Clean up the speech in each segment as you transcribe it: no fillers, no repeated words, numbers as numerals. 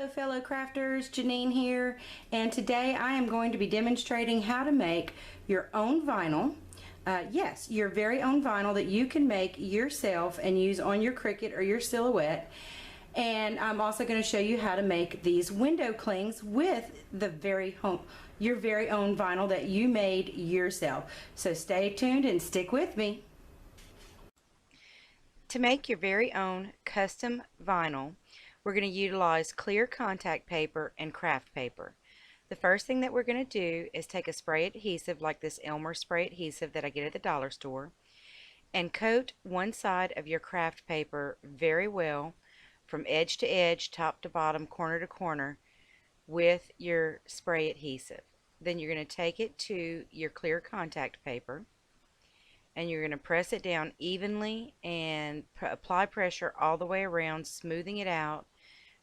fellow crafters, Janine here, and today I am going to be demonstrating how to make your own vinyl. Yes, your very own vinyl that you can make yourself and use on your Cricut or your Silhouette. And I'm also going to show you how to make these window clings with your very own vinyl that you made yourself. So stay tuned and stick with me. To make your very own custom vinyl, we're going to utilize clear contact paper and craft paper. The first thing that we're going to do is take a spray adhesive like this Elmer spray adhesive that I get at the dollar store and coat one side of your craft paper very well from edge to edge, top to bottom, corner to corner with your spray adhesive. Then you're going to take it to your clear contact paper and you're going to press it down evenly and apply pressure all the way around, smoothing it out,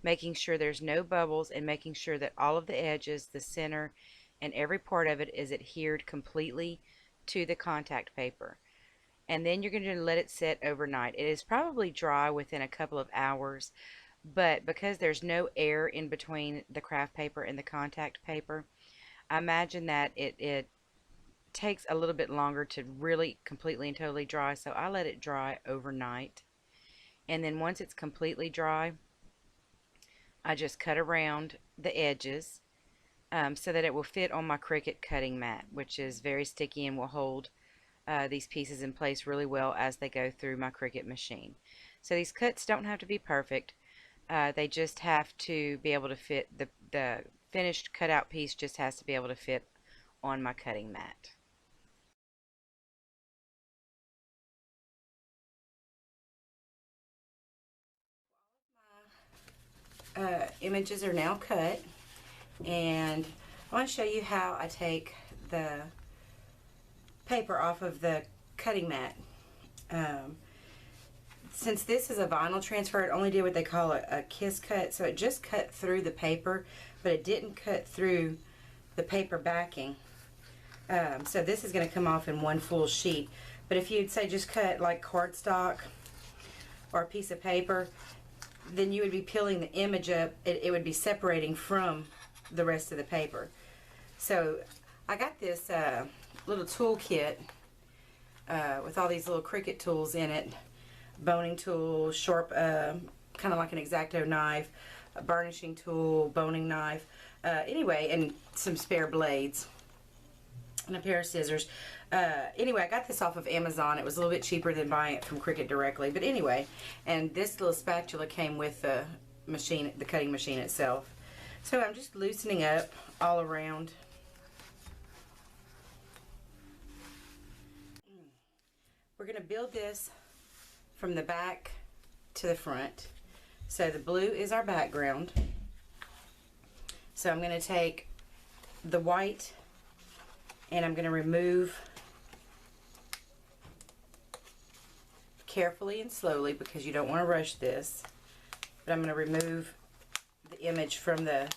making sure there's no bubbles, and making sure that all of the edges, the center, and every part of it is adhered completely to the contact paper. And then you're going to let it sit overnight. It is probably dry within a couple of hours, but because there's no air in between the craft paper and the contact paper, I imagine that it takes a little bit longer to really completely and totally dry, so I let it dry overnight. And then once it's completely dry, I just cut around the edges so that it will fit on my Cricut cutting mat, which is very sticky and will hold these pieces in place really well as they go through my Cricut machine. So these cuts don't have to be perfect. They just have to be able to fit, the finished cutout piece just has to be able to fit on my cutting mat. Images are now cut, and I want to show you how I take the paper off of the cutting mat. Since this is a vinyl transfer, it only did what they call a kiss cut, so it just cut through the paper, but it didn't cut through the paper backing. So this is going to come off in one full sheet. But if you'd say just cut like cardstock or a piece of paper, then you would be peeling the image up. It would be separating from the rest of the paper. So I got this little tool kit with all these little Cricut tools in it. Boning tool, sharp, kind of like an X-Acto knife, a burnishing tool, boning knife, anyway, and some spare blades and a pair of scissors. Anyway, I got this off of Amazon. It was a little bit cheaper than buying it from Cricut directly, but anyway, and this little spatula came with the machine, the cutting machine itself. So I'm just loosening up all around. We're going to build this from the back to the front. So the blue is our background. So I'm going to take the white and I'm going to remove carefully and slowly because you don't want to rush this. But I'm going to remove the image from the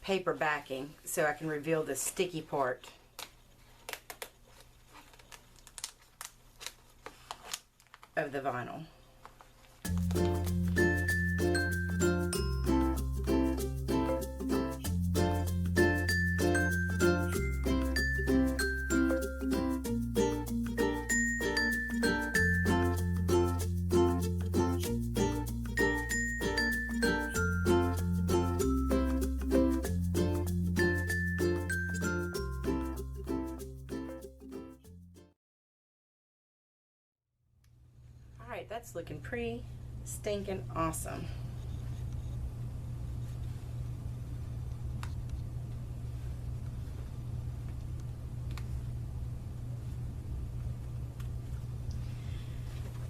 paper backing so I can reveal the sticky part. Of the vinyl. Alright, that's looking pretty stinking awesome.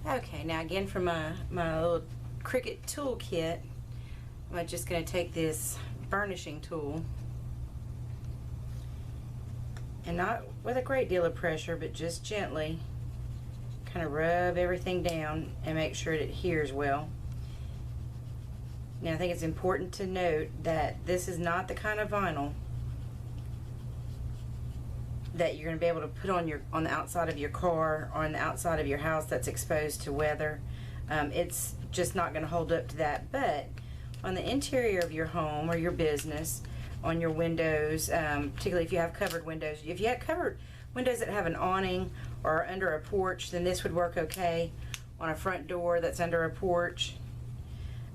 Okay, now again from my little Cricut tool kit, I'm just going to take this burnishing tool and not with a great deal of pressure, but just gently kind of rub everything down and make sure it adheres well. Now I think it's important to note that this is not the kind of vinyl that you're going to be able to put on the outside of your car or on the outside of your house that's exposed to weather. It's just not going to hold up to that. But On the interior of your home or your business, on your windows, particularly if you have covered windows. If you have covered windows that have an awning or under a porch, then this would work okay. On a front door that's under a porch,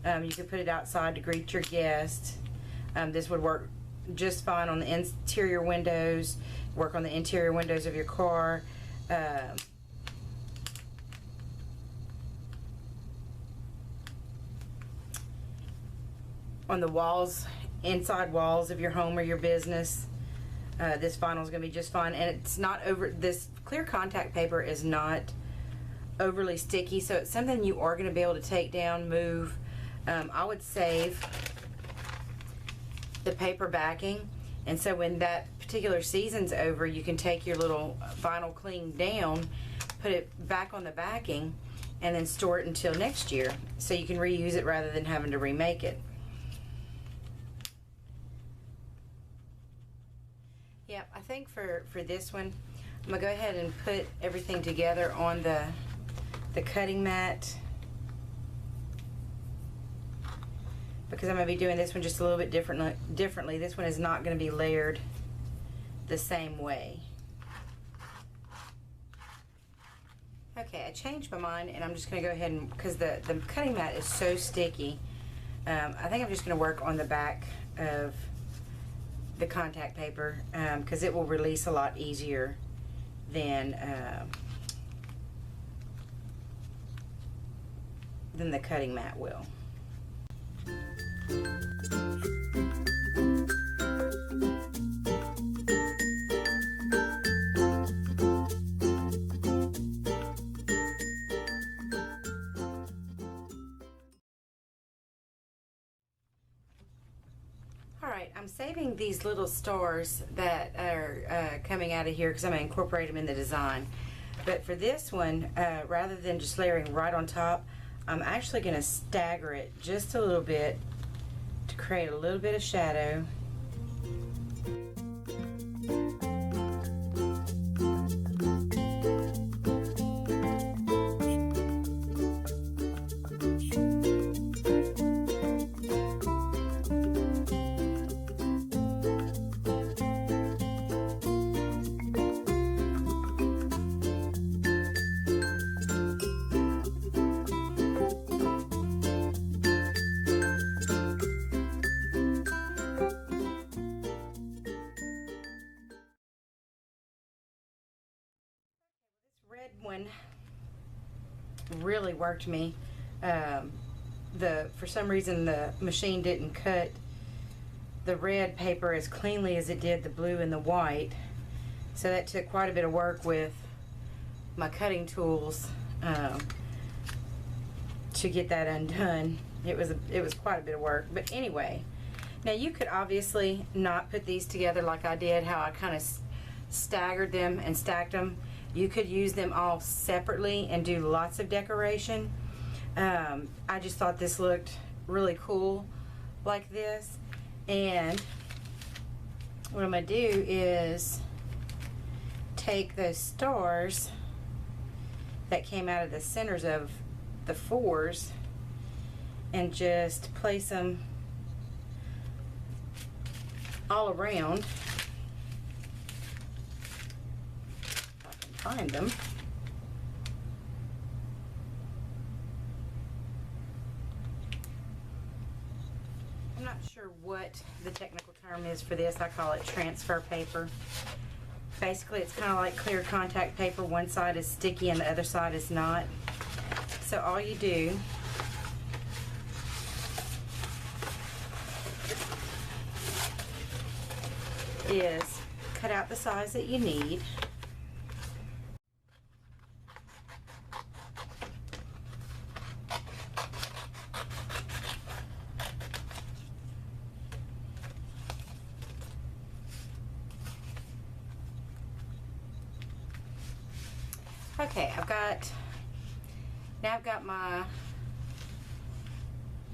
you could put it outside to greet your guests. This would work just fine on the interior windows, work on the interior windows of your car. On the walls, inside walls of your home or your business, this vinyl is going to be just fine. And it's not this clear contact paper is not overly sticky, so it's something you are going to be able to take down, move. I would save the paper backing, and so when that particular season's over, you can take your little vinyl cling down, put it back on the backing, and then store it until next year, so you can reuse it rather than having to remake it. Yeah, I think for this one, I'm gonna go ahead and put everything together on the cutting mat, because I'm going to be doing this one just a little bit differently. This one is not going to be layered the same way. Okay, I changed my mind, and I'm just going to go ahead and, because the cutting mat is so sticky, I think I'm just going to work on the back of the contact paper, because it will release a lot easier than the cutting mat will. Alright, I'm saving these little stars that are coming out of here because I'm going to incorporate them in the design. But for this one, rather than just layering right on top, I'm actually going to stagger it just a little bit to create a little bit of shadow. Red one really worked me. For some reason the machine didn't cut the red paper as cleanly as it did the blue and the white, so that took quite a bit of work with my cutting tools to get that undone. It was quite a bit of work, but anyway, now you could obviously not put these together like I did, how I kind of staggered them and stacked them. You could use them all separately and do lots of decoration. I just thought this looked really cool like this. And what I'm going to do is take those stars that came out of the centers of the fours and just place them all around. Find them. I'm not sure what the technical term is for this. I call it transfer paper. Basically, it's kind of like clear contact paper. One side is sticky and the other side is not. So all you do is cut out the size that you need. Okay, I've got my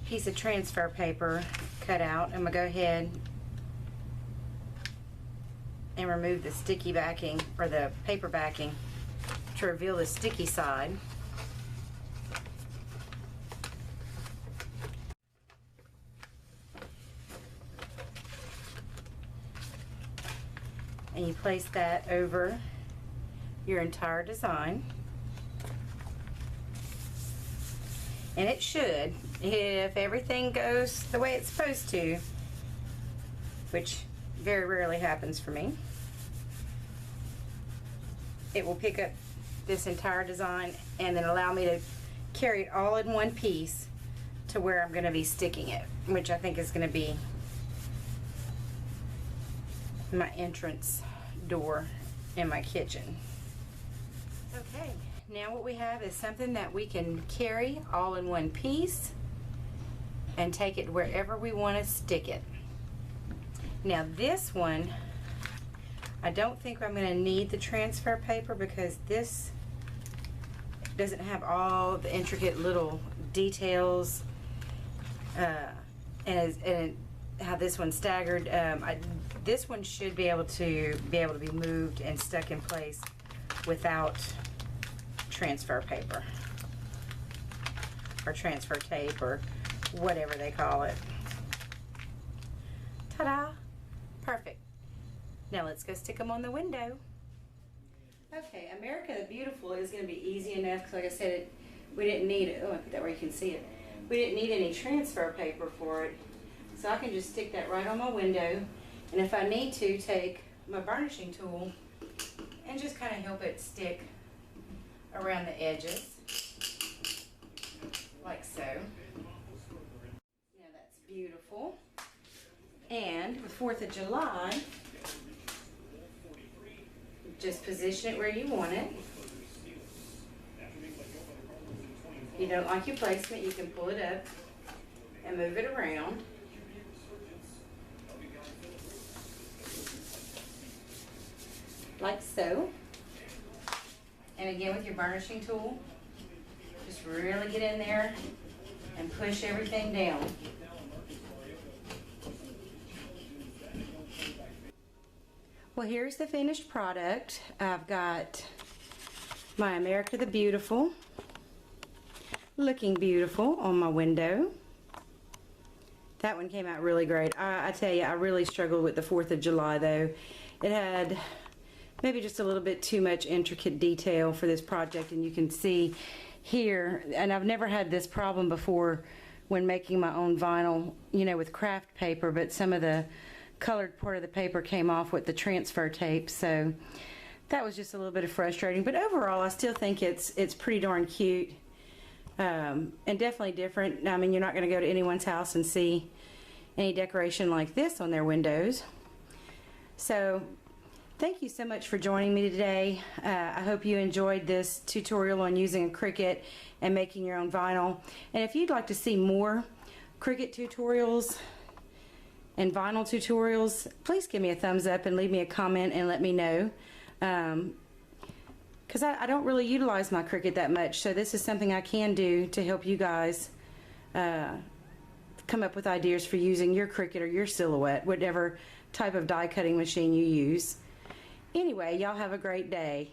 piece of transfer paper cut out. I'm going to go ahead and remove the sticky backing, or the paper backing, to reveal the sticky side. and you place that over your entire design. And it should, if everything goes the way it's supposed to, which very rarely happens for me, it will pick up this entire design and then allow me to carry it all in one piece to where I'm going to be sticking it, which I think is going to be my entrance door in my kitchen. Okay, now what we have is something that we can carry all in one piece and take it wherever we want to stick it. Now this one, I don't think I'm going to need the transfer paper because this doesn't have all the intricate little details and how this one's staggered. This one should be able to be moved and stuck in place without transfer paper or transfer tape or whatever they call it. Ta-da! Perfect. Now let's go stick them on the window. Okay, America the Beautiful is going to be easy enough because, like I said, we didn't need it. Oh, I put that where you can see it. We didn't need any transfer paper for it, so I can just stick that right on my window. And if I need to, take my burnishing tool and just kind of help it stick around the edges, like so. Now that's beautiful. And with 4th of July, just position it where you want it. If you don't like your placement, you can pull it up and move it around. Like so. And again, with your burnishing tool, just really get in there and push everything down. Well, here's the finished product. I've got my America the Beautiful looking beautiful on my window. That one came out really great. I tell you, I really struggled with the 4th of July though. It had maybe just a little bit too much intricate detail for this project, and you can see here, and I've never had this problem before when making my own vinyl, you know, with craft paper, but some of the colored part of the paper came off with the transfer tape, so that was just a little bit of frustrating. But overall, I still think it's pretty darn cute, and definitely different. I mean, you're not going to go to anyone's house and see any decoration like this on their windows. So thank you so much for joining me today. I hope you enjoyed this tutorial on using a Cricut and making your own vinyl. And if you'd like to see more Cricut tutorials and vinyl tutorials, please give me a thumbs up and leave me a comment and let me know. Because I don't really utilize my Cricut that much, so this is something I can do to help you guys come up with ideas for using your Cricut or your Silhouette, whatever type of die cutting machine you use. Anyway, y'all have a great day.